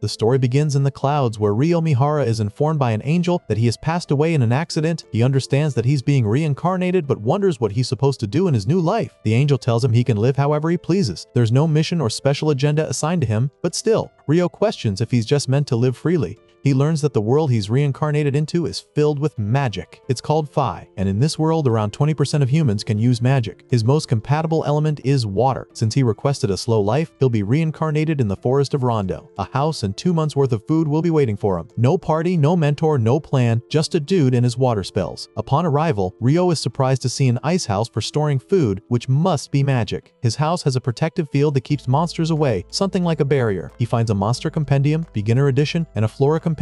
The story begins in the clouds, where Ryo Mihara is informed by an angel that he has passed away in an accident. He understands that he's being reincarnated but wonders what he's supposed to do in his new life. The angel tells him he can live however he pleases. There's no mission or special agenda assigned to him, but still, Ryo questions if he's just meant to live freely. He learns that the world he's reincarnated into is filled with magic. It's called Phi, and in this world around 20% of humans can use magic. His most compatible element is water. Since he requested a slow life, he'll be reincarnated in the forest of Rondo. A house and 2 months worth of food will be waiting for him. No party, no mentor, no plan, just a dude and his water spells. Upon arrival, Ryo is surprised to see an ice house for storing food, which must be magic. His house has a protective field that keeps monsters away, something like a barrier. He finds a monster compendium, beginner edition, and a flora compendium,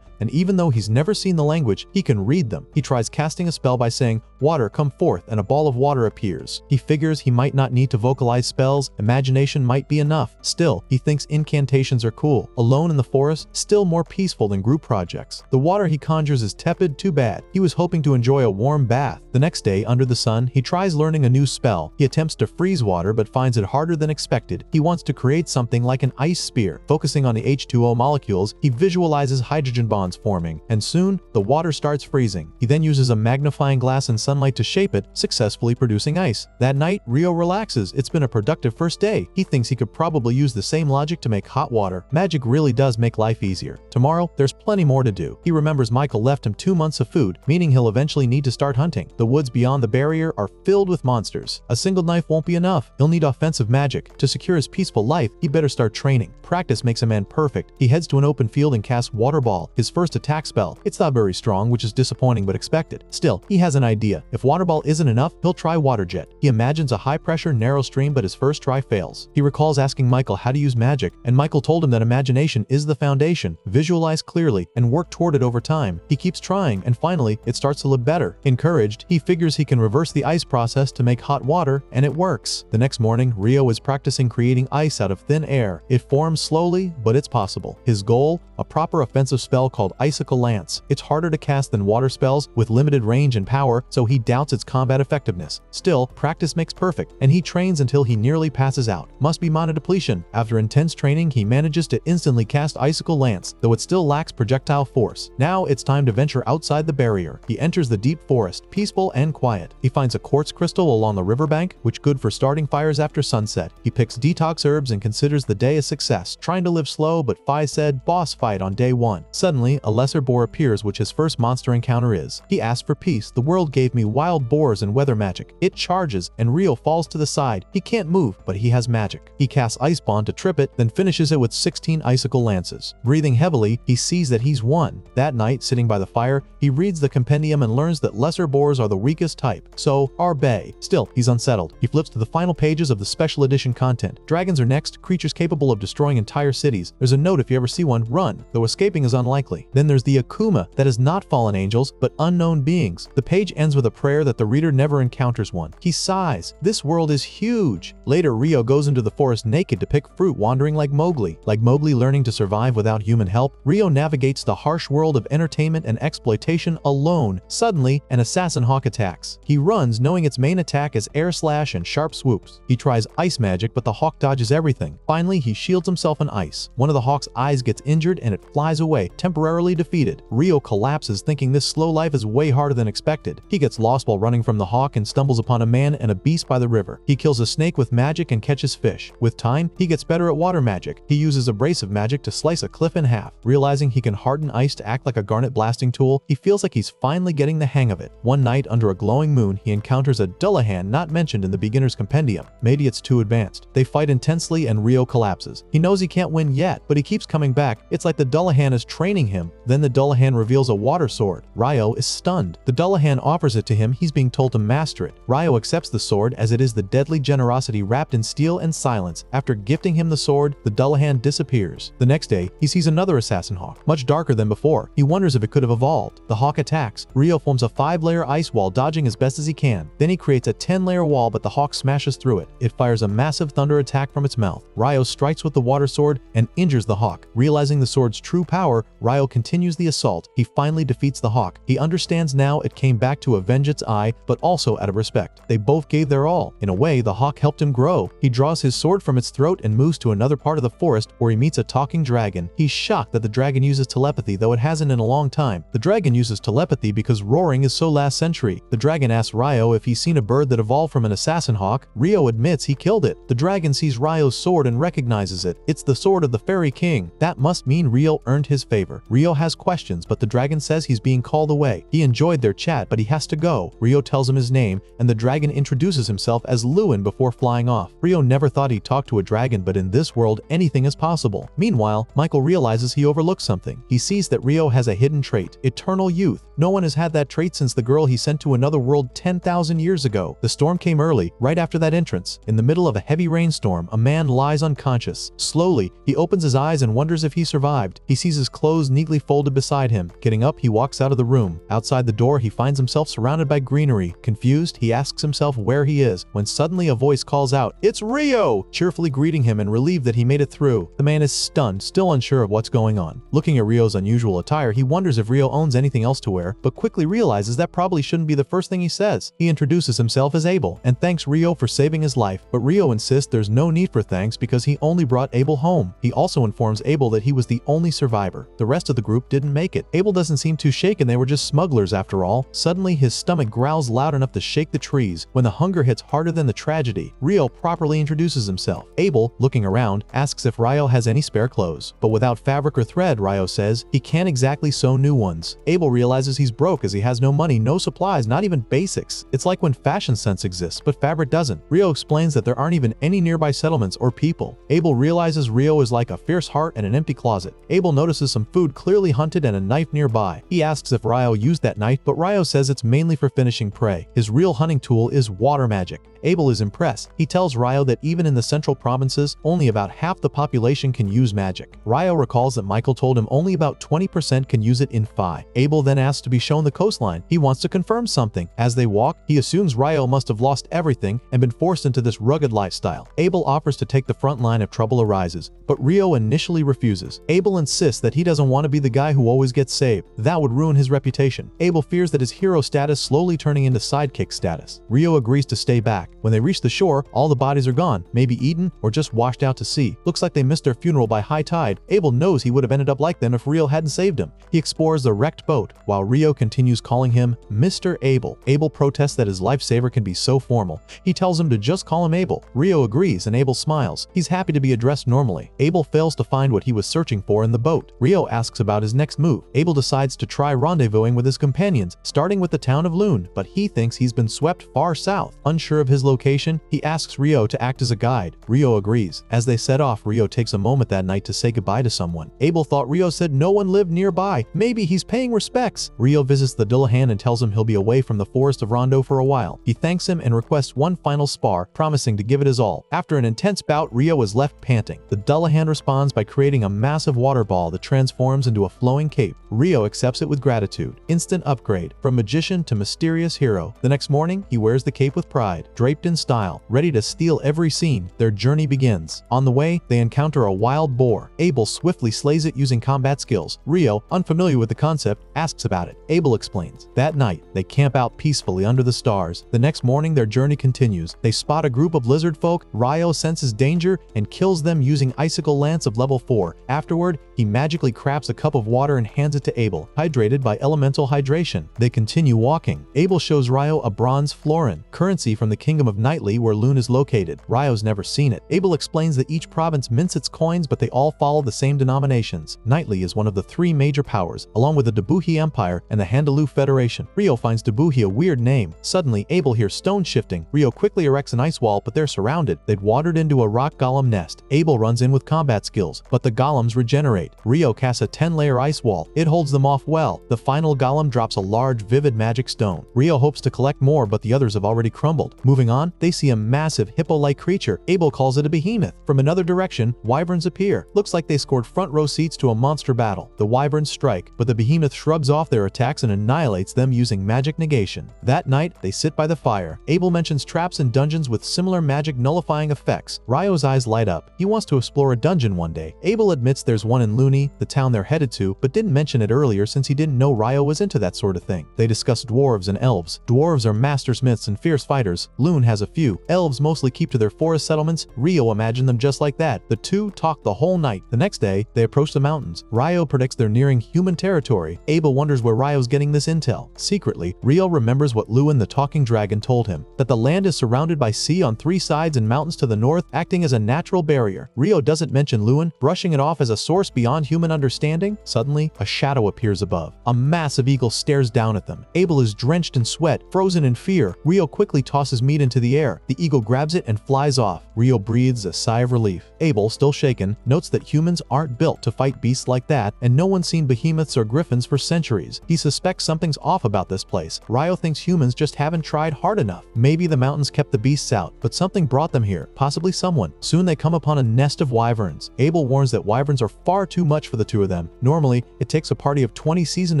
and even though he's never seen the language, he can read them. He tries casting a spell by saying, "Water, come forth," and a ball of water appears. He figures he might not need to vocalize spells, imagination might be enough. Still, he thinks incantations are cool. Alone in the forest, still more peaceful than group projects. The water he conjures is tepid, too bad. He was hoping to enjoy a warm bath. The next day, under the sun, he tries learning a new spell. He attempts to freeze water but finds it harder than expected. He wants to create something like an ice spear. Focusing on the H2O molecules, he visualizes hydrogen bonds forming, and soon, the water starts freezing. He then uses a magnifying glass and sunlight to shape it, successfully producing ice. That night, Ryo relaxes. It's been a productive first day. He thinks he could probably use the same logic to make hot water. Magic really does make life easier. Tomorrow, there's plenty more to do. He remembers Michael left him 2 months of food, meaning he'll eventually need to start hunting. The woods beyond the barrier are filled with monsters. A single knife won't be enough. He'll need offensive magic. To secure his peaceful life, he better start training. Practice makes a man perfect. He heads to an open field and casts Water Ball, his first attack spell. It's not very strong, which is disappointing but expected. Still, he has an idea. If Water Ball isn't enough, he'll try Water Jet. He imagines a high-pressure, narrow stream, but his first try fails. He recalls asking Michael how to use magic, and Michael told him that imagination is the foundation. Visualize clearly and work toward it over time. He keeps trying, and finally, it starts to look better. Encouraged, he figures he can reverse the ice process to make hot water, and it works. The next morning, Ryo is practicing creating ice out of thin air. It forms slowly, but it's possible. His goal? A proper offensive spell called Icicle Lance. It's harder to cast than water spells with limited range and power, so he doubts its combat effectiveness. Still, practice makes perfect, and he trains until he nearly passes out. Must be mana depletion. After intense training, he manages to instantly cast Icicle Lance, though it still lacks projectile force. Now it's time to venture outside the barrier. He enters the deep forest, peaceful and quiet. He finds a quartz crystal along the riverbank, which good for starting fires after sunset. He picks detox herbs and considers the day a success, trying to live slow, but Phi said boss fight on day 1. Suddenly, a lesser boar appears, which his first monster encounter is. He asks for peace. The world gave me wild boars and weather magic. It charges, and Ryo falls to the side. He can't move, but he has magic. He casts Ice Bond to trip it, then finishes it with 16 icicle lances. Breathing heavily, he sees that he's won. That night, sitting by the fire, he reads the compendium and learns that lesser boars are the weakest type, so are Bay. Still, he's unsettled. He flips to the final pages of the special edition content. Dragons are next, creatures capable of destroying entire cities. There's a note if you ever see one, run, though escaping is unlikely. Then there's the Akuma, that is not fallen angels, but unknown beings. The page ends with a prayer that the reader never encounters one. He sighs. This world is huge. Later, Ryo goes into the forest naked to pick fruit, wandering like Mowgli. Like Mowgli learning to survive without human help, Ryo navigates the harsh world of entertainment and exploitation alone. Suddenly, an assassin hawk attacks. He runs, knowing its main attack is air slash and sharp swoops. He tries ice magic, but the hawk dodges everything. Finally, he shields himself in ice. One of the hawk's eyes gets injured and it flies away, temporarily defeated. Ryo collapses, thinking this slow life is way harder than expected. He gets lost while running from the hawk and stumbles upon a man and a beast by the river. He kills a snake with magic and catches fish. With time, he gets better at water magic. He uses abrasive magic to slice a cliff in half. Realizing he can harden ice to act like a garnet blasting tool, he feels like he's finally getting the hang of it. One night, under a glowing moon, he encounters a Dullahan not mentioned in the beginner's compendium. Maybe it's too advanced. They fight intensely and Ryo collapses. He knows he can't win yet, but he keeps coming back. It's like the Dullahan is training him. Then the Dullahan reveals a water sword. Ryo is stunned. The Dullahan offers it to him. He's being told to master it. Ryo accepts the sword as it is the deadly generosity wrapped in steel and silence. After gifting him the sword, the Dullahan disappears. The next day, he sees another assassin hawk, much darker than before. He wonders if it could have evolved. The hawk attacks. Ryo forms a 5-layer ice wall, dodging as best as he can. Then he creates a 10-layer wall, but the hawk smashes through it. It fires a massive thunder attack from its mouth. Ryo strikes with the water sword and injures the hawk. Realizing the sword's true power, power, Ryo continues the assault. He finally defeats the hawk. He understands now it came back to avenge its eye, but also out of respect. They both gave their all. In a way, the hawk helped him grow. He draws his sword from its throat and moves to another part of the forest where he meets a talking dragon. He's shocked that the dragon uses telepathy, though it hasn't in a long time. The dragon uses telepathy because roaring is so last century. The dragon asks Ryo if he's seen a bird that evolved from an assassin hawk. Ryo admits he killed it. The dragon sees Ryo's sword and recognizes it. It's the sword of the fairy king. That must mean Ryo earned his favor. Ryo has questions, but the dragon says he's being called away. He enjoyed their chat, but he has to go. Ryo tells him his name, and the dragon introduces himself as Lewin before flying off. Ryo never thought he'd talk to a dragon, but in this world, anything is possible. Meanwhile, Michael realizes he overlooked something. He sees that Ryo has a hidden trait: eternal youth. No one has had that trait since the girl he sent to another world 10,000 years ago. The storm came early, right after that entrance. In the middle of a heavy rainstorm, a man lies unconscious. Slowly, he opens his eyes and wonders if he survived. He sees his clothes neatly folded beside him. Getting up, he walks out of the room. Outside the door, he finds himself surrounded by greenery. Confused, he asks himself where he is, when suddenly a voice calls out, "It's Ryo!" cheerfully greeting him and relieved that he made it through. The man is stunned, still unsure of what's going on. Looking at Ryo's unusual attire, he wonders if Ryo owns anything else to wear, but quickly realizes that probably shouldn't be the first thing he says. He introduces himself as Abel and thanks Ryo for saving his life, but Ryo insists there's no need for thanks because he only brought Abel home. He also informs Abel that he was the only survivor. The rest of the group didn't make it. Abel doesn't seem too shaken, they were just smugglers after all. Suddenly, his stomach growls loud enough to shake the trees. When the hunger hits harder than the tragedy, Ryo properly introduces himself. Abel, looking around, asks if Ryo has any spare clothes. But without fabric or thread, Ryo says, he can't exactly sew new ones. Abel realizes he's broke as he has no money, no supplies, not even basics. It's like when fashion sense exists, but fabric doesn't. Ryo explains that there aren't even any nearby settlements or people. Abel realizes Ryo is like a fierce heart and an empty closet. Abel notices some food clearly hunted and a knife nearby. He asks if Ryo used that knife, but Ryo says it's mainly for finishing prey. His real hunting tool is water magic. Abel is impressed. He tells Ryo that even in the central provinces, only about half the population can use magic. Ryo recalls that Michael told him only about 20% can use it in Phi. Abel then asks to be shown the coastline. He wants to confirm something. As they walk, he assumes Ryo must have lost everything and been forced into this rugged lifestyle. Abel offers to take the front line if trouble arises, but Ryo initially refuses. Abel insists that he doesn't want to be the guy who always gets saved. That would ruin his reputation. Abel fears that his hero status slowly turning into sidekick status. Ryo agrees to stay back. When they reach the shore, all the bodies are gone, maybe eaten or just washed out to sea. Looks like they missed their funeral by high tide. Abel knows he would have ended up like them if Ryo hadn't saved him. He explores the wrecked boat, while Ryo continues calling him Mr. Abel. Abel protests that his lifesaver can be so formal. He tells him to just call him Abel. Ryo agrees and Abel smiles. He's happy to be addressed normally. Abel fails to find what he was searching for in the boat. Ryo asks about his next move. Abel decides to try rendezvousing with his companions, starting with the town of Loon, but he thinks he's been swept far south. Unsure of his location, he asks Ryo to act as a guide. Ryo agrees. As they set off, Ryo takes a moment that night to say goodbye to someone. Abel thought Ryo said no one lived nearby. Maybe he's paying respects. Ryo visits the Dullahan and tells him he'll be away from the forest of Rondo for a while. He thanks him and requests one final spar, promising to give it his all. After an intense bout, Ryo is left panting. The Dullahan responds by creating a massive water ball that transforms into a flowing cape. Ryo accepts it with gratitude. Instant upgrade, from magician to mysterious hero. The next morning, he wears the cape with pride. Draped in style, ready to steal every scene, their journey begins. On the way, they encounter a wild boar. Abel swiftly slays it using combat skills. Ryo, unfamiliar with the concept, asks about it. Abel explains. That night, they camp out peacefully under the stars. The next morning, their journey continues. They spot a group of lizard folk. Ryo senses danger and kills them using icicle lance of level 4. Afterward, he magically crafts a cup of water and hands it to Abel, hydrated by elemental hydration. They continue walking. Abel shows Ryo a bronze florin, currency from the kingdom of Nightly where Loon is located. Ryo's never seen it. Abel explains that each province mints its coins, but they all follow the same denominations. Nightly is one of the 3 major powers, along with the Dabuhi Empire and the Handaloo Federation. Ryo finds Dabuhi a weird name. Suddenly, Abel hears stone shifting. Ryo quickly erects an ice wall, but they're surrounded. They'd wandered into a rock golem nest. Abel runs in with combat skills, but the golems regenerate. Ryo casts a 10-layer ice wall. It holds them off well. The final golem drops a large, vivid magic stone. Ryo hopes to collect more, but the others have already crumbled. Moving on, they see a massive hippo-like creature. Abel calls it a behemoth. From another direction, wyverns appear. Looks like they scored front row seats to a monster battle. The wyverns strike, but the behemoth shrugs off their attacks and annihilates them using magic negation. That night, they sit by the fire. Abel mentions traps and dungeons with similar magic nullifying effects. Ryo's eyes light up. He wants to explore a dungeon one day. Abel admits there's one in Looney, the town they're headed to, but didn't mention it earlier since he didn't know Ryo was into that sort of thing. They discussed dwarves and elves. Dwarves are mastersmiths and fierce fighters. Loon has a few. Elves mostly keep to their forest settlements. Ryo imagined them just like that. The two talked the whole night. The next day, they approach the mountains. Ryo predicts they're nearing human territory. Abel wonders where Ryo's getting this intel. Secretly, Ryo remembers what Lewin the talking dragon told him, that the land is surrounded by sea on 3 sides and mountains to the north, acting as a natural barrier. Ryo doesn't mention Lewin, brushing it off as a source beyond human understanding. Suddenly, a shadow appears above. A massive eagle stares down at them. Abel is drenched in sweat, frozen in fear. Ryo quickly tosses meat into the air. The eagle grabs it and flies off. Ryo breathes a sigh of relief. Abel, still shaken, notes that humans aren't built to fight beasts like that, and no one's seen behemoths or griffins for centuries. He suspects something's off about this place. Ryo thinks humans just haven't tried hard enough. Maybe the mountains kept the beasts out, but something brought them here, possibly someone. Soon they come upon a nest of wyverns. Abel warns that wyverns are far too much for the two of them. Normally, it takes a party of 20 seasoned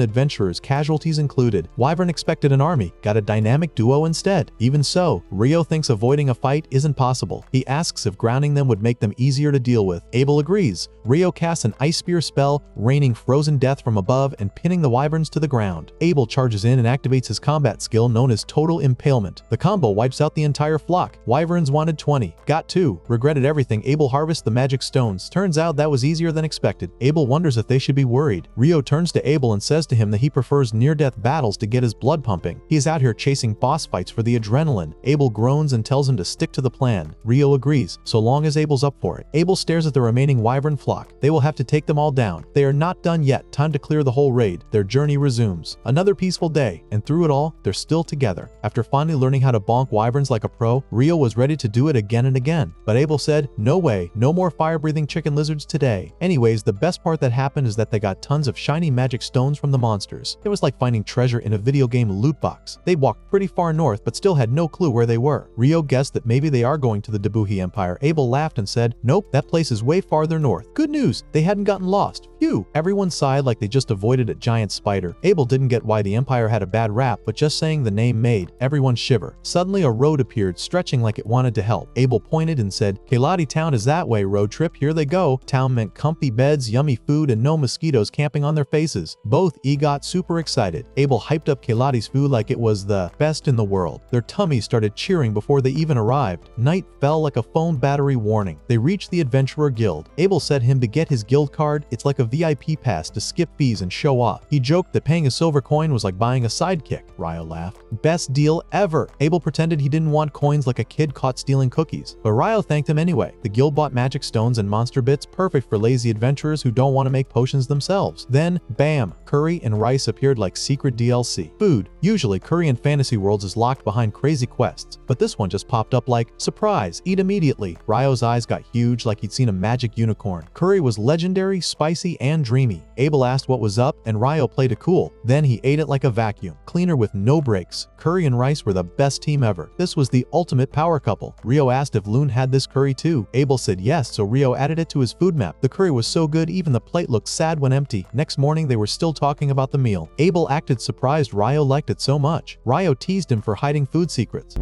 adventurers, casualties included. Wyvern expected an army, got a dynamic duo instead. Even so, Ryo thinks avoiding a fight isn't possible. He asks if grounding them would make them easier to deal with. Abel agrees. Ryo casts an ice spear spell, raining frozen death from above and pinning the wyverns to the ground. Abel charges in and activates his combat skill known as Total Impalement. The combo wipes out the entire flock. Wyverns wanted 20, got 2, regretted everything. Abel harvests the magic stones. Turns out that was easier than expected. Abel wonders if they should be worried. Ryo turns to Abel and says to him that he prefers near-death battles to get his blood pumping. He is out here chasing boss fights for the adrenaline. Abel groans and tells him to stick to the plan. Ryo agrees, so long as Abel's up for it. Abel stares at the remaining wyvern flock. They will have to take them all down. They are not done yet. Time to clear the whole raid. Their journey resumes. Another peaceful day, and through it all, they're still together. After finally learning how to bonk wyverns like a pro, Ryo was ready to do it again and again. But Abel said, no way, no more fire-breathing chicken lizards today. Anyways, the best part that happened is that they got tons of shiny magic stones from the monsters. It was like finding treasure in a video game loot box. They walked pretty far north, but still had no clue where they were. Ryo guessed that maybe they are going to the Debuhi Empire. Abel laughed and said, nope, that place is way farther north. Good news, they hadn't gotten lost. Phew! Everyone sighed like they just avoided a giant spider. Abel didn't get why the Empire had a bad rap, but just saying the name made everyone shiver. Suddenly a road appeared, stretching like it wanted to help. Abel pointed and said, Keladi Town is that way, road trip, here they go. Town meant comfy beds, yummy food, and no mosquitoes camping on their faces. Both got super excited. Abel hyped up Keladi's food like it was the best in the world. Their tummies started cheering before they even arrived. Night fell like a phone battery warning. They reached the Adventurer Guild. Abel said him to get his guild card. It's like a VIP pass to skip fees and show off. He joked that paying a silver coin was like buying a sidekick. Ryo laughed. Best deal ever. Abel pretended he didn't want coins like a kid caught stealing cookies, but Ryo thanked him anyway. The guild bought magic stones and monster bits, perfect for lazy adventurers who don't want to make potions themselves. Then, bam, curry and rice appeared like secret DLC. Food. Usually, curry in Fantasy Worlds is locked behind crazy quests, but this one just popped up like, surprise, eat immediately. Ryo's eyes got huge like he'd seen a magic unicorn. Curry was legendary, spicy, and dreamy. Abel asked what was up, and Ryo played it cool. Then he ate it like a vacuum, cleaner with no breaks. Curry and rice were the best team ever. This was the ultimate power couple. Ryo asked if Loon had this curry too. Abel said yes, so Ryo added it to his food map. The curry was so good, even the plate looked sad when empty. Next morning, they were still talking about the meal. Abel acted surprised Ryo liked it so much. Ryo teased him for hiding food secrets.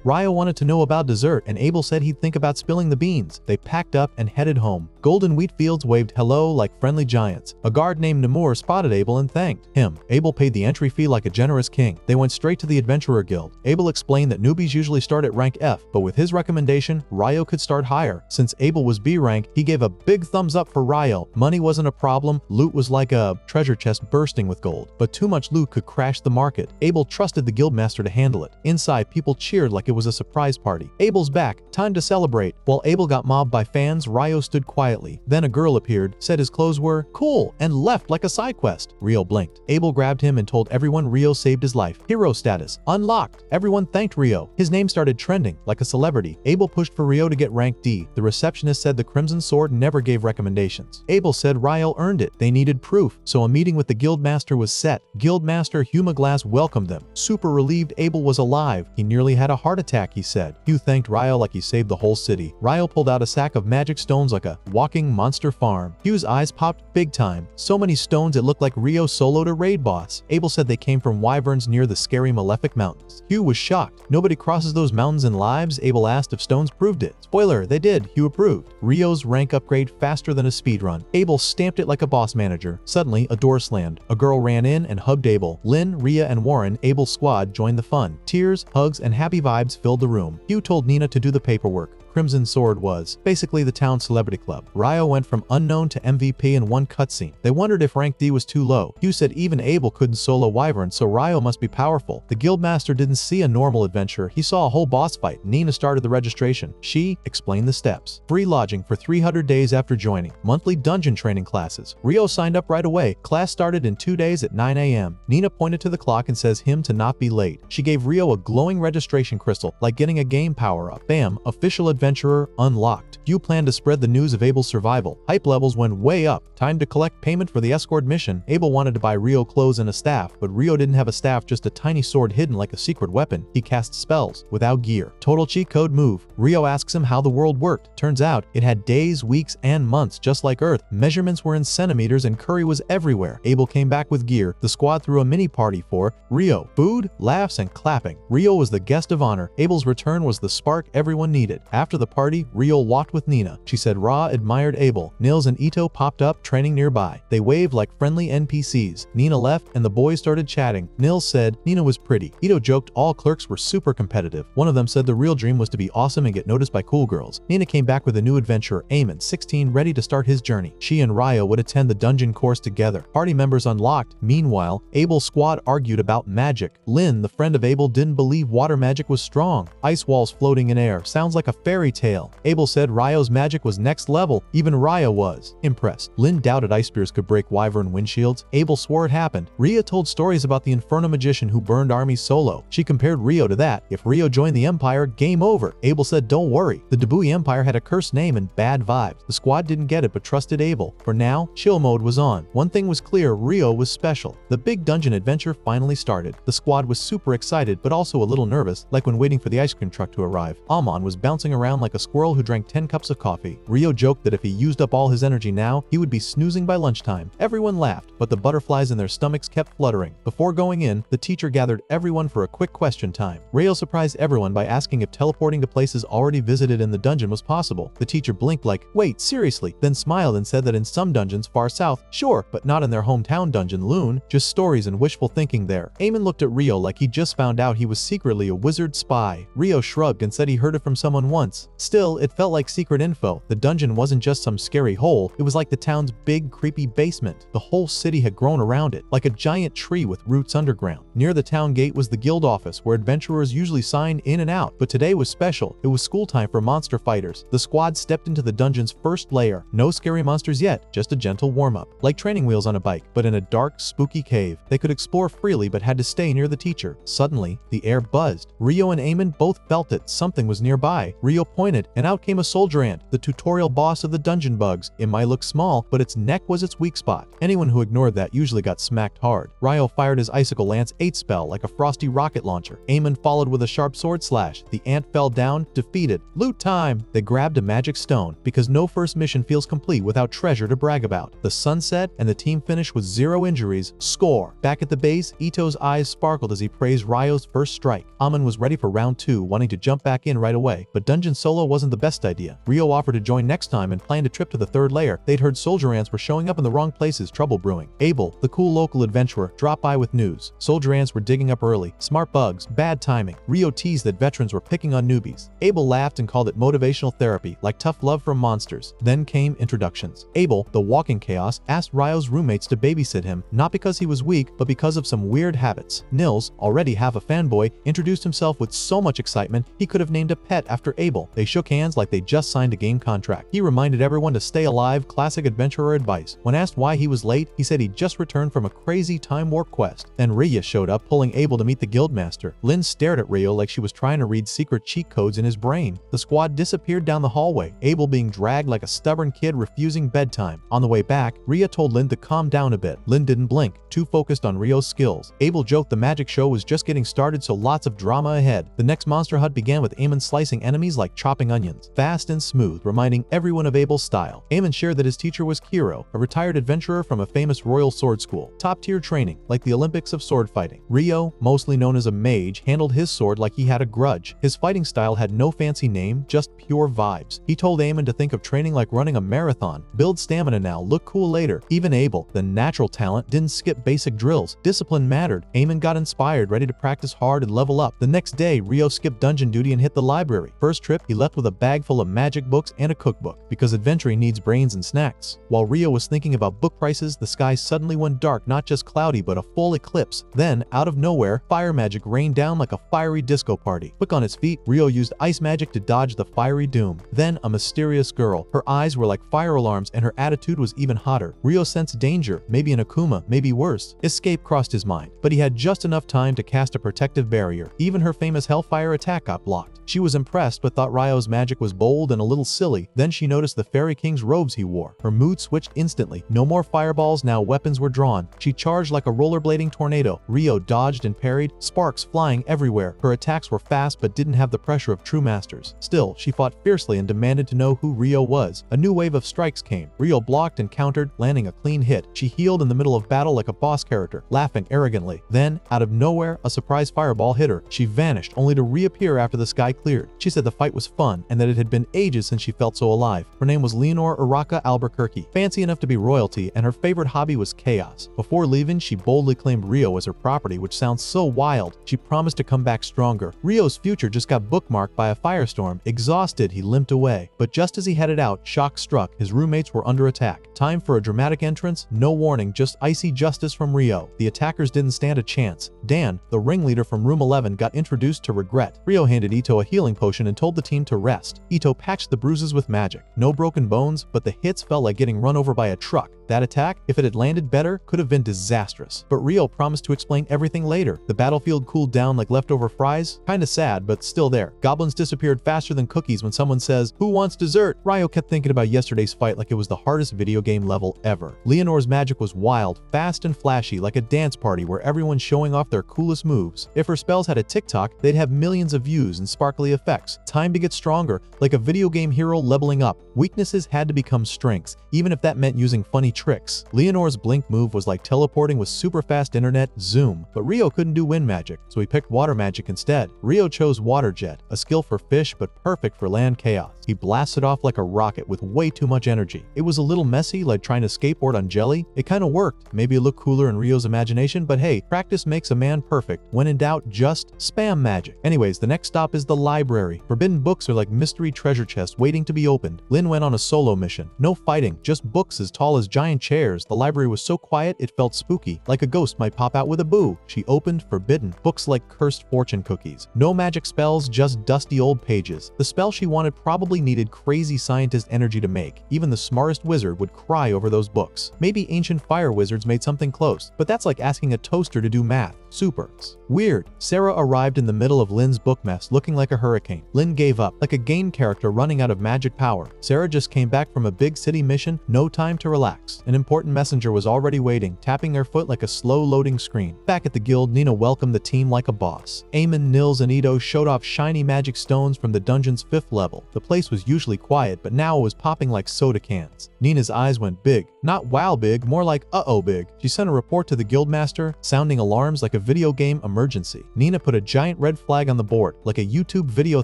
Ryo wanted to know about dessert, and Abel said he'd think about spilling the beans. They packed up and headed home. Golden wheat fields waved hello like friendly giants. A guard named Namur spotted Abel and thanked him. Abel paid the entry fee like a generous king. They went straight to the Adventurer Guild. Abel explained that newbies usually start at rank F, but with his recommendation, Ryo could start higher. Since Abel was B rank, he gave a big thumbs up for Ryo. Money wasn't a problem. Loot was like a treasure chest bursting with gold, but too much loot could crash the market. Abel trusted the guildmaster to handle it. Inside, people cheered like it was a surprise party. Abel's back, time to celebrate. While Abel got mobbed by fans, Ryo stood quietly. Then a girl appeared, said his clothes were cool, and left like a side quest. Ryo blinked. Abel grabbed him and told everyone Ryo saved his life. Hero status unlocked. Everyone thanked Ryo. His name started trending like a celebrity. Abel pushed for Ryo to get rank D. The receptionist said the Crimson Sword never gave recommendations. Abel said Ryo earned it. They needed proof, so a meeting with the guildmaster was set. Guildmaster Humaglass welcomed them. Super relieved Abel was alive. He nearly had a heart attack, he said. Hugh thanked Ryo like he saved the whole city. Ryo pulled out a sack of magic stones like a walking monster farm. Hugh's eyes popped big time. So many stones it looked like Rio soloed a raid boss. Abel said they came from wyverns near the scary Malefic Mountains. Hugh was shocked. Nobody crosses those mountains in lives? Abel asked if stones proved it. Spoiler, they did. Hugh approved. Rio's rank upgrade faster than a speedrun. Abel stamped it like a boss manager. Suddenly, a door slammed. A girl ran in and hugged Abel. Lynn, Rhea, and Warren, Abel's squad, joined the fun. Tears, hugs, and happy vibes filled the room. Hugh told Nina to do the paperwork. Crimson Sword was basically the town celebrity club. Ryo went from unknown to MVP in one cutscene. They wondered if rank D was too low. Hugh said even Abel couldn't solo wyvern, so Ryo must be powerful. The guildmaster didn't see a normal adventure, he saw a whole boss fight. Nina started the registration. She explained the steps. Free lodging for 300 days after joining. Monthly dungeon training classes. Rio signed up right away. Class started in 2 days at 9 a.m. Nina pointed to the clock and says him to not be late. She gave Rio a glowing registration crystal, like getting a game power-up. Bam, official adventurer unlocked. Hugh planned to spread the news of Abel's survival. Hype levels went way up. Time to collect payment for the escort mission. Abel wanted to buy Rio clothes and a staff, but Rio didn't have a staff, just a tiny sword hidden like a secret weapon. He cast spells without gear. Total cheat code move. Rio asks him how the world worked. Turns out it had days, weeks, and months just like Earth. Measurements were in centimeters and curry was everywhere. Abel came back with gear. The squad threw a mini party for Rio. Food, laughs, and clapping. Rio was the guest of honor. Abel's return was the spark everyone needed. After the party, Rio walked with Nina. She said Ra admired Abel. Nils and Ito popped up, training nearby. They waved like friendly NPCs. Nina left and the boys started chatting. Nils said Nina was pretty. Ito joked all clerks were super competitive. One of them said the real dream was to be awesome and get noticed by cool girls. Nina came back with a new adventurer, Eamon, 16, ready to start his journey. She and Ryo would attend the dungeon course together. Party members unlocked. Meanwhile, Abel's squad argued about magic. Lynn, the friend of Abel, didn't believe water magic was strong. Ice walls floating in air. Sounds like a fairy tale. Abel said Ryo's magic was next level. Even Ryo was impressed. Lynn doubted ice spears could break wyvern windshields. Abel swore it happened. Rhea told stories about the Inferno magician who burned armies solo. She compared Rio to that. If Rio joined the Empire, game over. Abel said don't worry. The Debui Empire had a cursed name and bad vibes. The squad didn't get it but trusted Abel. For now, chill mode was on. One thing was clear, Rio was special. The big dungeon adventure finally started. The squad was super excited but also a little nervous, like when waiting for the ice cream truck to arrive. Amon was bouncing around like a squirrel who drank 10 cups of coffee. Rio joked that if he used up all his energy now, he would be snoozing by lunchtime. Everyone laughed, but the butterflies in their stomachs kept fluttering. Before going in, the teacher gathered everyone for a quick question time. Rio surprised everyone by asking if teleporting to places already visited in the dungeon was possible. The teacher blinked like, wait, seriously? Then smiled and said that in some dungeons far south, sure, but not in their hometown dungeon, Loon. Just stories and wishful thinking there. Eamon looked at Rio like he just found out he was secretly a wizard spy. Rio shrugged and said he heard it from someone once. Still, it felt like secret info. The dungeon wasn't just some scary hole, it was like the town's big, creepy basement. The whole city had grown around it, like a giant tree with roots underground. Near the town gate was the guild office, where adventurers usually signed in and out, but today was special. It was school time for monster fighters. The squad stepped into the dungeon's first layer. No scary monsters yet, just a gentle warm-up. Like training wheels on a bike, but in a dark, spooky cave. They could explore freely but had to stay near the teacher. Suddenly, the air buzzed. Rio and Eamon both felt it. Something was nearby. Rio pointed, and out came a soldier ant, the tutorial boss of the dungeon bugs. It might look small, but its neck was its weak spot. Anyone who ignored that usually got smacked hard. Rio fired his Icicle Lance 8 spell like a frosty rocket launcher. Eamon followed with a sharp sword slash. The ant fell down, defeated. Loot time! They grabbed a magic stone, because no first mission feels complete without treasure to brag about. The sun set, and the team finished with 0 injuries. Score! Back at the base, Ito's eyes sparkled as he praised Ryo's first strike. Amon was ready for round 2, wanting to jump back in right away, but dungeon solo wasn't the best idea. Rio offered to join next time and planned a trip to the 3rd layer. They'd heard soldier ants were showing up in the wrong places, trouble brewing. Abel, the cool local adventurer, dropped by with news. Soldier ants were digging up early. Smart bugs, bad timing. Rio teased that veterans were picking on newbies. Abel laughed and called it motivational therapy, like tough love from monsters. Then came introductions. Abel, the walking chaos, asked Ryo's roommates to babysit him, not because he was weak, but because of some weird habits. Nils, already half a fanboy, introduced himself with so much excitement he could have named a pet after Abel. They shook hands like they just signed a game contract. He reminded everyone to stay alive, classic adventurer advice. When asked why he was late, he said he'd just returned from a crazy time warp quest. Then Rhea showed up, pulling Abel to meet the guildmaster. Lynn stared at Rio like she was trying to read secret cheat codes in his brain. The squad disappeared down the hallway, Abel being dragged like a stubborn kid refusing bedtime. On the way back, Rhea told Lynn to calm down a bit. Lynn didn't blink, too focused on Rio's skills. Abel joked the magic show was just getting started, so lots of drama ahead. The next monster hunt began with Eamon slicing enemies like chopping onions, fast and smooth, reminding everyone of Abel's style. Eamon shared that his teacher was Kiro, a retired adventurer from a famous royal sword school. Top-tier training, like the Olympics of sword fighting. Rio, mostly known as a mage, handled his sword like he had a grudge. His fighting style had no fancy name, just pure vibes. He told Eamon to think of training like running a marathon. Build stamina now, look cool later. Even Abel, the natural talent, didn't skip basic drills. Discipline mattered. Eamon got inspired, ready to practice hard and level up. The next day, Rio skipped dungeon duty and hit the library. First trip, he left with a bag full of magic books and a cookbook, because adventuring needs brains and snacks. While Rio was thinking about book prices, the sky suddenly went dark, not just cloudy, but a full eclipse. Then, out of nowhere, fire magic rained down like a fiery disco party. Quick on his feet, Rio used ice magic to dodge the fiery doom. Then, a mysterious girl. Her eyes were like fire alarms and her attitude was even hotter. Rio sensed danger, maybe an Akuma, maybe worse. Escape crossed his mind, but he had just enough time to cast a protective barrier. Even her famous Hellfire attack got blocked. She was impressed but thought Ryo's magic was bold and a little silly. Then she noticed the Fairy King's robes he wore. Her mood switched instantly. No more fireballs, now weapons were drawn. She charged like a rollerblading tornado. Rio dodged and parried, sparks flying everywhere. Her attacks were fast but didn't have the pressure of true masters. Still, she fought fiercely and demanded to know who Rio was. A new wave of strikes came. Rio blocked and countered, landing a clean hit. She healed in the middle of battle like a boss character, laughing arrogantly. Then, out of nowhere, a surprise fireball hit her. She vanished, only to reappear after the sky cleared. She said the fight was fun and that it had been ages since she felt so alive. Her name was Leonor Urraca Albuquerque, fancy enough to be royalty, and her favorite hobby was chaos. Before leaving, she boldly claimed Rio as her property, which sounds so wild. She promised to come back stronger. Rio's future just got bookmarked by a firestorm. Exhausted, he limped away. But just as he headed out, shock struck. His roommates were under attack. Time for a dramatic entrance? No warning, just icy justice from Rio. The attackers didn't stand a chance. Dan, the ringleader from room 11, got introduced to Regret. Rio handed Ito a healing potion and told the team to rest. Ito patched the bruises with magic. No broken bones, but the hits felt like getting run over by a truck. That attack, if it had landed better, could have been disastrous. But Rio promised to explain everything later. The battlefield cooled down like leftover fries. Kinda sad, but still there. Goblins disappeared faster than cookies when someone says, "Who wants dessert?" Rio kept thinking about yesterday's fight like it was the hardest video game level ever. Leonor's magic was wild, fast and flashy, like a dance party where everyone's showing off their coolest moves. If her spells had a TikTok, they'd have millions of views and sparkly effects. Time to get stronger, like a video game hero leveling up. Weaknesses had to become strengths, even if that meant using funny tricks. Leonor's blink move was like teleporting with super fast internet, zoom. But Rio couldn't do wind magic, so he picked water magic instead. Rio chose water jet, a skill for fish but perfect for land chaos. He blasted off like a rocket with way too much energy. It was a little messy, like trying to skateboard on jelly. It kinda worked. Maybe it looked cooler in Rio's imagination, but hey, practice makes a man perfect. When in doubt, just spam magic. Anyways, the next stop is the library. Forbidden books are like mystery treasure chests waiting to be opened. Lynn went on a solo mission. No fighting, just books as tall as giant chairs. The library was so quiet it felt spooky, like a ghost might pop out with a boo. She opened forbidden books like cursed fortune cookies. No magic spells, just dusty old pages. The spell she wanted probably needed crazy scientist energy to make. Even the smartest wizard would cry over those books. Maybe ancient fire wizards made something close, but that's like asking a toaster to do math. Supers. Weird. Sarah arrived in the middle of Lynn's book mess, looking like a hurricane. Lynn gave up, like a game character running out of magic power. Sarah just came back from a big city mission, no time to relax. An important messenger was already waiting, tapping her foot like a slow-loading screen. Back at the guild, Nina welcomed the team like a boss. Eamon, Nils, and Ito showed off shiny magic stones from the dungeon's 5th level. The place was usually quiet, but now it was popping like soda cans. Nina's eyes went big. Not wow big, more like uh-oh big. She sent a report to the guildmaster, sounding alarms like a video game emergency. Nina put a giant red flag on the board, like a YouTube video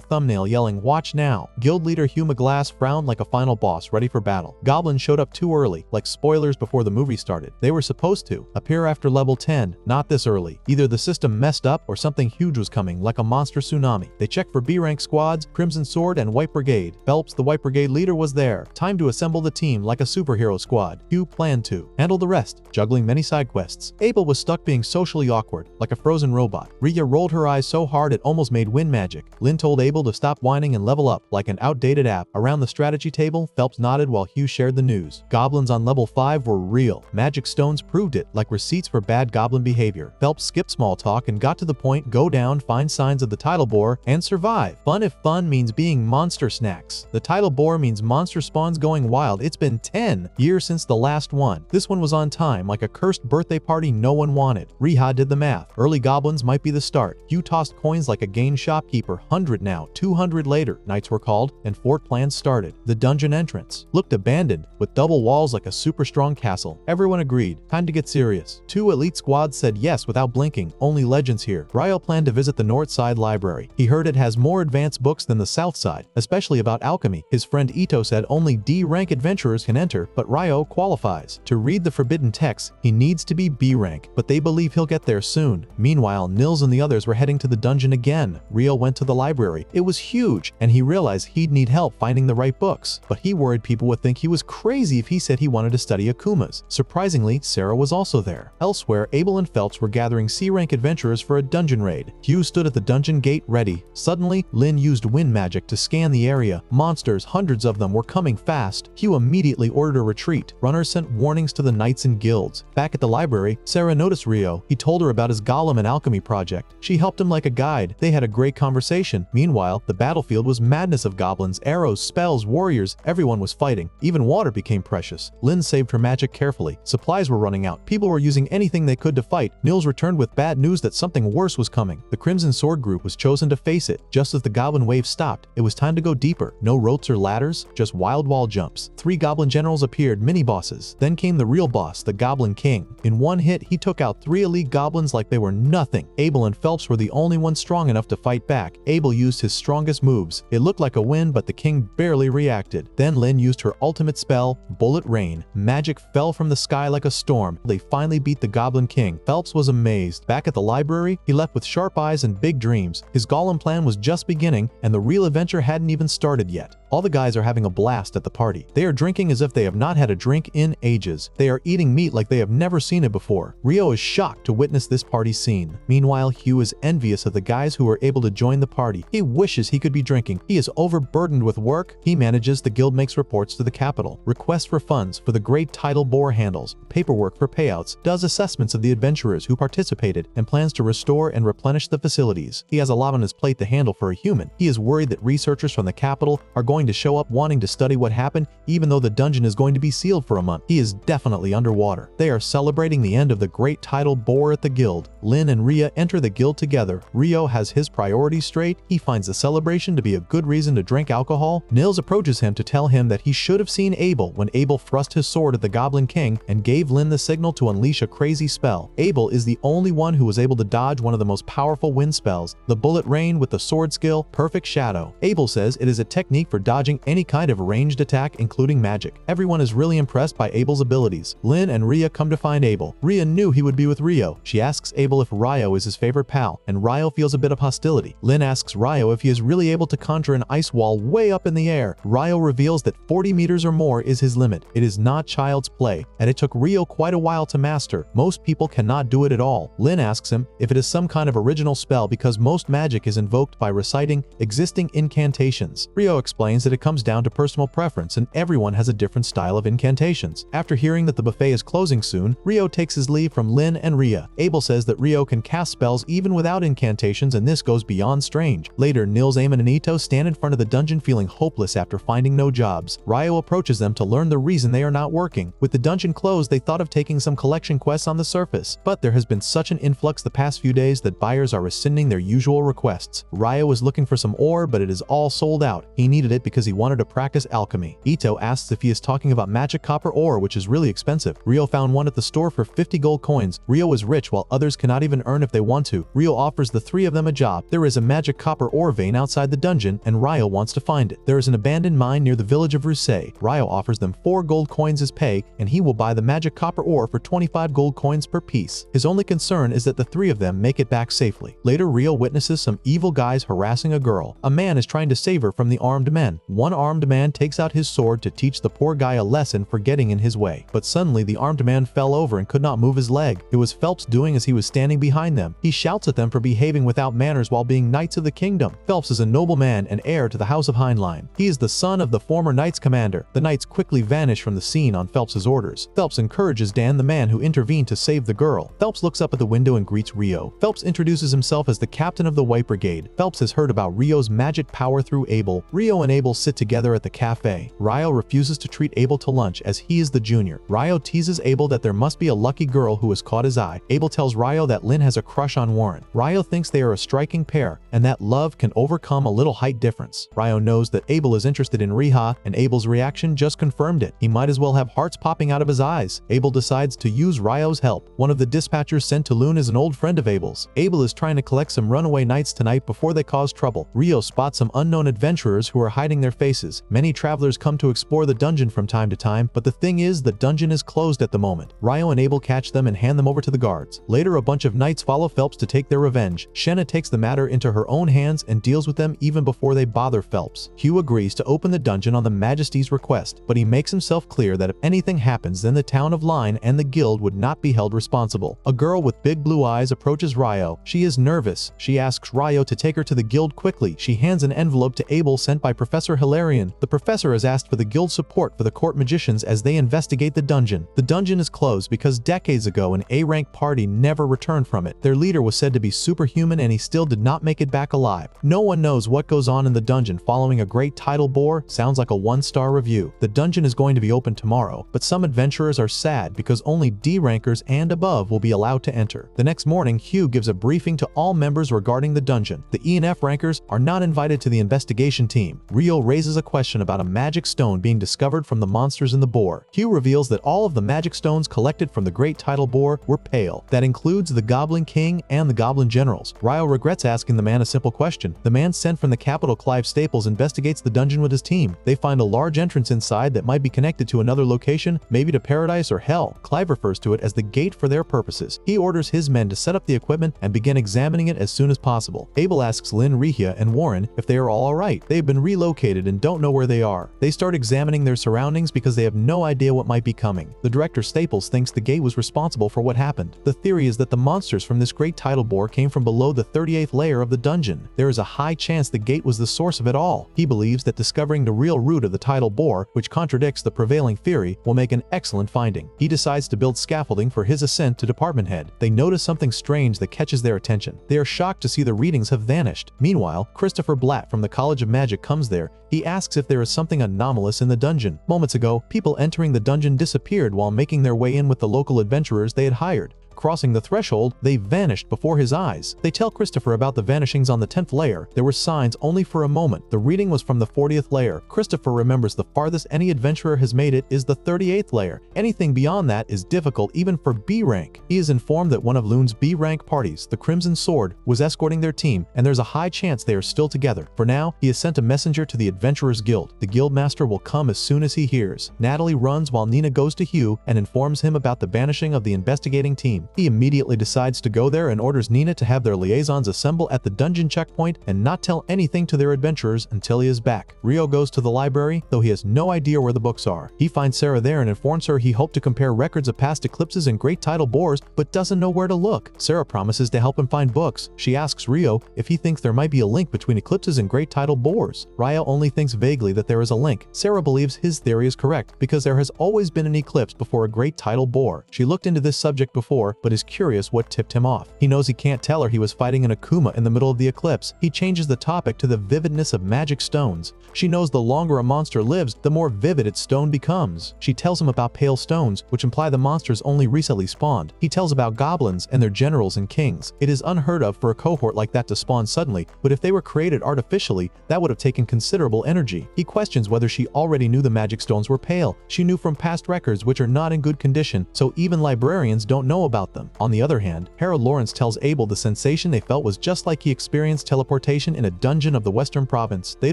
thumbnail yelling, "Watch now." Guild leader Hugh McGlass frowned like a final boss ready for battle. Goblins showed up too early, like spoilers before the movie started. They were supposed to appear after level 10, not this early. Either the system messed up or something huge was coming, like a monster tsunami. They checked for B-rank squads, Crimson Sword, and White Brigade. Phelps, the White Brigade leader, was there. Time to assemble the team like a superhero squad. Hugh planned to handle the rest, juggling many side quests. Abel was stuck being socially awkward, like a frozen robot. Rhea rolled her eyes so hard it almost made wind magic. Lynn told Abel to stop whining and level up like an outdated app. Around the strategy table, Phelps nodded while Hugh shared the news. Goblins on level 5 were real. Magic stones proved it, like receipts for bad goblin behavior. Phelps skipped small talk and got to the point: go down, find signs of the tidal boar, and survive. Fun if fun means being monster snacks. The tidal boar means monster spawns going wild. It's been 10 years since the last one. This one was on time, like a cursed birthday party no one wanted. Reha did the math. Early goblins might be the start. Hugh tossed coins like a game shopkeeper. 100 now, 200 later. Knights were called, and fort plans started. The dungeon entrance looked abandoned, with double walls like a super strong castle. Everyone agreed. Time to get serious. 2 elite squads said yes without blinking. Only legends here. Ryo planned to visit the north side library. He heard it has more advanced books than the south side, especially about alchemy. His friend Ito said only D-rank adventurers can enter, but Ryo qualifies. To read the forbidden texts, he needs to be B-rank, but they believe he'll get there soon. Meanwhile, Nils and the others were heading to the dungeon again. Ryo went to the library. It was huge, and he realized he'd need help finding the right books, but he worried people would think he was crazy if he said he wanted to study Akumas. Surprisingly, Sarah was also there. Elsewhere, Abel and Phelps were gathering C-rank adventurers for a dungeon raid. Hugh stood at the dungeon gate ready. Suddenly, Lynn used wind magic to scan the area. Monsters, hundreds of them, were coming fast. Hugh immediately ordered a retreat. Runners sent warnings to the knights and guilds. Back at the library, Sarah noticed Ryo. He told her about his golem and alchemy project. She helped him like a guide. They had a great conversation. Meanwhile, the battlefield was madness of goblins, arrows, spells, warriors. Everyone was fighting. Even water became precious. Lynn saved her magic carefully. Supplies were running out. People were using anything they could to fight. Nils returned with bad news that something worse was coming. The Crimson Sword group was chosen to face it. Just as the goblin wave stopped, it was time to go deeper. No ropes or ladders, just wild wall jumps. 3 goblin generals appeared, mini-bosses. Then came the real boss, the Goblin King. In one hit, he took out 3 elite goblins like they were nothing. Abel and Phelps were the only ones strong enough to fight back. Abel used his strongest moves. It looked like a win, but the king barely reacted. Then Lynn used her ultimate spell, Bullet Rain. Magic fell from the sky like a storm. They finally beat the Goblin King. Phelps was amazed. Back at the library, he left with sharp eyes and big dreams. His golem plan was just beginning, and the real adventure hadn't even started yet. All the guys are having a blast at the party. They are drinking as if they have not had a drink in ages. They are eating meat like they have never seen it before. Ryo is shocked to witness this party scene. Meanwhile, Hugh is envious of the guys who are able to join the party. He wishes he could be drinking. He is overburdened with work. He manages the guild, makes reports to the capital, requests for funds for the great tidal boar handles, paperwork for payouts, does assessments of the adventurers who participated, and plans to restore and replenish the facilities. He has a lot on his plate to handle for a human. He is worried that researchers from the capital are going to show up wanting to study what happened, even though the dungeon is going to be sealed for a month. He is definitely underwater. They are celebrating the end of the great tidal boar at the guild. Lynn and Rhea enter the guild together. Ryo has his priorities straight. He finds the celebration to be a good reason to drink alcohol. Nils approaches him to tell him that he should have seen Abel when Abel thrust his sword at the Goblin King and gave Lynn the signal to unleash a crazy spell. Abel is the only one who was able to dodge one of the most powerful wind spells, the Bullet Rain with the sword skill, Perfect Shadow. Abel says it is a technique for dodging any kind of ranged attack, including magic. Everyone is really impressed by Abel's abilities. Lynn and Rhea come to find Abel. Rhea knew he would be with Ryo. She asks Abel if Ryo is his favorite pal, and Ryo feels a bit of hostility. Lynn asks Ryo if he is really able to conjure an ice wall way up in the air. Ryo reveals that 40 meters or more is his limit. It is not child's play, and it took Ryo quite a while to master. Most people cannot do it at all. Lynn asks him if it is some kind of original spell because most magic is invoked by reciting existing incantations. Ryo explains that it comes down to personal preference and everyone has a different style of incantations. After hearing that the buffet is closing soon, Ryo takes his leave from Lynn and Rhea. Abel says that Ryo can cast spells even without incantations, and this goes beyond strange. Later, Nils, Eamon, and Ito stand in front of the dungeon feeling hopeless after finding no jobs. Ryo approaches them to learn the reason they are not working. With the dungeon closed, they thought of taking some collection quests on the surface, but there has been such an influx the past few days that buyers are rescinding their usual requests. Ryo is looking for some ore, but it is all sold out. He needed it because he wanted to practice alchemy. Ito asks if he is talking about magic copper ore, which is really expensive. Ryo found one at the store for 50 gold coins. Ryo is rich while others cannot even earn if they want to. Ryo offers the 3 of them a job. There is a magic copper ore vein outside the dungeon, and Ryo wants to find it. There is an abandoned mine near the village of Rusay. Ryo offers them 4 gold coins as pay, and he will buy the magic copper ore for 25 gold coins per piece. His only concern is that the 3 of them make it back safely. Later, Ryo witnesses some evil guys harassing a girl. A man is trying to save her from the armed men. One armed man takes out his sword to teach the poor guy a lesson for getting in his way. But suddenly, the armed man fell over and could not move his leg. It was Phelps doing as he was standing behind them. He shouts at them for behaving without manners while being knights of the kingdom. Phelps is annoyed nobleman and heir to the House of Heinlein. He is the son of the former Knights commander. The Knights quickly vanish from the scene on Phelps's orders. Phelps encourages Dan, the man who intervened to save the girl. Phelps looks up at the window and greets Rio. Phelps introduces himself as the captain of the White Brigade. Phelps has heard about Rio's magic power through Abel. Rio and Abel sit together at the cafe. Rio refuses to treat Abel to lunch as he is the junior. Rio teases Abel that there must be a lucky girl who has caught his eye. Abel tells Rio that Lynn has a crush on Warren. Rio thinks they are a striking pair and that love can overcome a little height difference. Rio knows that Abel is interested in Riha, and Abel's reaction just confirmed it. He might as well have hearts popping out of his eyes. Abel decides to use Rio's help. One of the dispatchers sent to Lune is an old friend of Abel's. Abel is trying to collect some runaway knights tonight before they cause trouble. Rio spots some unknown adventurers who are hiding their faces. Many travelers come to explore the dungeon from time to time, but the thing is, the dungeon is closed at the moment. Rio and Abel catch them and hand them over to the guards. Later, a bunch of knights follow Phelps to take their revenge. Shenna takes the matter into her own hands and deals with them even before they bother Phelps. Hugh agrees to open the dungeon on the Majesty's request, but he makes himself clear that if anything happens, then the town of Line and the guild would not be held responsible. A girl with big blue eyes approaches Rio. She is nervous. She asks Rio to take her to the guild quickly. She hands an envelope to Abel sent by Professor Hilarion. The professor has asked for the guild support for the court magicians as they investigate the dungeon. The dungeon is closed because decades ago an A-rank party never returned from it. Their leader was said to be superhuman and he still did not make it back alive. No one knows what goes on in the dungeon following a great title bore. Sounds like a 1-star review. The dungeon is going to be open tomorrow, but some adventurers are sad because only D-rankers and above will be allowed to enter. The next morning, Hugh gives a briefing to all members regarding the dungeon. The E and F rankers are not invited to the investigation team. Rio raises a question about a magic stone being discovered from the monsters in the boar. Hugh reveals that all of the magic stones collected from the great title boar were pale. That includes the Goblin King and the Goblin Generals. Rio regrets asking the man a simple question. The man sent from the capital, Clive Staples, investigates the dungeon with his team. They find a large entrance inside that might be connected to another location, maybe to paradise or hell. Clive refers to it as the gate for their purposes. He orders his men to set up the equipment and begin examining it as soon as possible. Abel asks Lynn, Rihia, and Warren if they are all alright. They have been relocated and don't know where they are. They start examining their surroundings because they have no idea what might be coming. The director Staples thinks the gate was responsible for what happened. The theory is that the monsters from this great title boar came from below the 38th layer of the dungeon. There is a high chance the gate was the source of it all. He believes that discovering the real root of the title boar, which contradicts the prevailing theory, will make an excellent finding. He decides to build scaffolding for his ascent to department head. They notice something strange that catches their attention. They are shocked to see the readings have vanished. Meanwhile, Christopher Blatt from the College of Magic comes there. He asks if there is something anomalous in the dungeon. Moments ago, people entering the dungeon disappeared while making their way in with the local adventurers they had hired. Crossing the threshold, they vanished before his eyes. They tell Christopher about the vanishings on the 10th layer. There were signs only for a moment. The reading was from the 40th layer. Christopher remembers the farthest any adventurer has made it is the 38th layer. Anything beyond that is difficult even for B rank. He is informed that one of Lune's B rank parties, the Crimson Sword, was escorting their team, and there's a high chance they are still together. For now, he has sent a messenger to the Adventurers Guild. The guildmaster will come as soon as he hears. Natalie runs while Nina goes to Hugh and informs him about the banishing of the investigating team. He immediately decides to go there and orders Nina to have their liaisons assemble at the dungeon checkpoint and not tell anything to their adventurers until he is back. Rio goes to the library, though he has no idea where the books are. He finds Sarah there and informs her he hoped to compare records of past eclipses and great title boars, but doesn't know where to look. Sarah promises to help him find books. She asks Rio if he thinks there might be a link between eclipses and great title boars. Rio only thinks vaguely that there is a link. Sarah believes his theory is correct because there has always been an eclipse before a great title boar. She looked into this subject before, but is curious what tipped him off. He knows he can't tell her he was fighting an Akuma in the middle of the eclipse. He changes the topic to the vividness of magic stones. She knows the longer a monster lives, the more vivid its stone becomes. She tells him about pale stones, which imply the monsters only recently spawned. He tells about goblins and their generals and kings. It is unheard of for a cohort like that to spawn suddenly, but if they were created artificially, that would have taken considerable energy. He questions whether she already knew the magic stones were pale. She knew from past records which are not in good condition, so even librarians don't know about them. On the other hand, Harold Lawrence tells Abel the sensation they felt was just like he experienced teleportation in a dungeon of the Western Province. They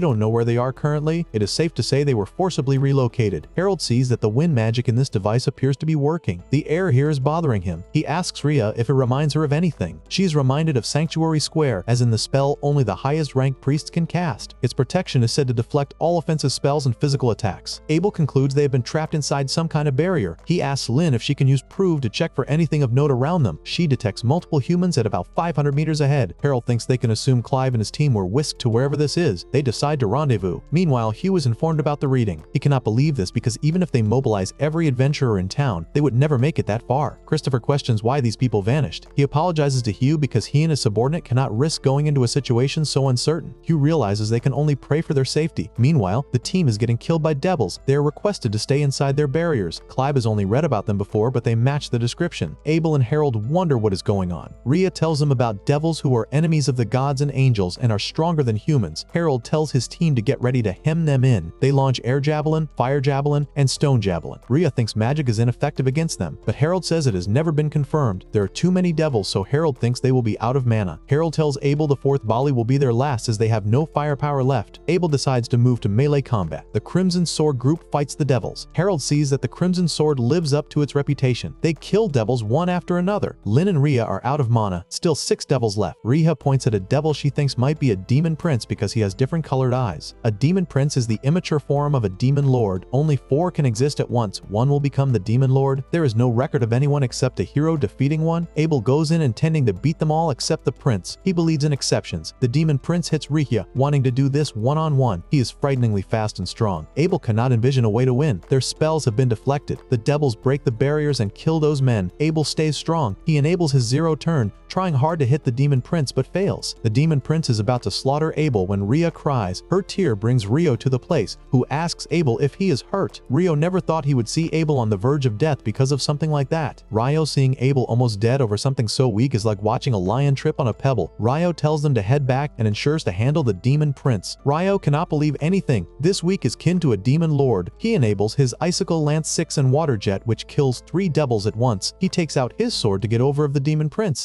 don't know where they are currently. It is safe to say they were forcibly relocated. Harold sees that the wind magic in this device appears to be working. The air here is bothering him. He asks Rhea if it reminds her of anything. She is reminded of Sanctuary Square, as in the spell only the highest ranked priests can cast. Its protection is said to deflect all offensive spells and physical attacks. Abel concludes they have been trapped inside some kind of barrier. He asks Lynn if she can use Prove to check for anything of note note around them. She detects multiple humans at about 500 meters ahead. Harold thinks they can assume Clive and his team were whisked to wherever this is. They decide to rendezvous. Meanwhile, Hugh is informed about the reading. He cannot believe this because even if they mobilize every adventurer in town, they would never make it that far. Christopher questions why these people vanished. He apologizes to Hugh because he and his subordinate cannot risk going into a situation so uncertain. Hugh realizes they can only pray for their safety. Meanwhile, the team is getting killed by devils. They are requested to stay inside their barriers. Clive has only read about them before, but they match the description. Abel and Harold wonder what is going on. Rhea tells them about devils who are enemies of the gods and angels and are stronger than humans. Harold tells his team to get ready to hem them in. They launch air javelin, fire javelin, and stone javelin. Rhea thinks magic is ineffective against them, but Harold says it has never been confirmed. There are too many devils, so Harold thinks they will be out of mana. Harold tells Abel the fourth volley will be their last as they have no firepower left. Abel decides to move to melee combat. The Crimson Sword group fights the devils. Harold sees that the Crimson Sword lives up to its reputation. They kill devils one after another. Lynn and Rhea are out of mana, still 6 devils left. Rhea points at a devil she thinks might be a demon prince because he has different colored eyes. A demon prince is the immature form of a demon lord. Only 4 can exist at once. One will become the demon lord. There is no record of anyone except a hero defeating one. Abel goes in intending to beat them all except the prince. He believes in exceptions. The demon prince hits Rhea, wanting to do this one-on-one. He is frighteningly fast and strong. Abel cannot envision a way to win. Their spells have been deflected. The devils break the barriers and kill those men. Abel stays strong. He enables his zero turn, trying hard to hit the demon prince but fails. The demon prince is about to slaughter Abel when Rhea cries. Her tear brings Rio to the place, who asks Abel if he is hurt. Rio never thought he would see Abel on the verge of death because of something like that. Rio seeing Abel almost dead over something so weak is like watching a lion trip on a pebble. Rio tells them to head back and ensures to handle the demon prince. Rio cannot believe anything. This weak is kin to a demon lord. He enables his Icicle Lance 6 and Water Jet, which kills 3 devils at once. He takes out his sword to get over of the demon prince.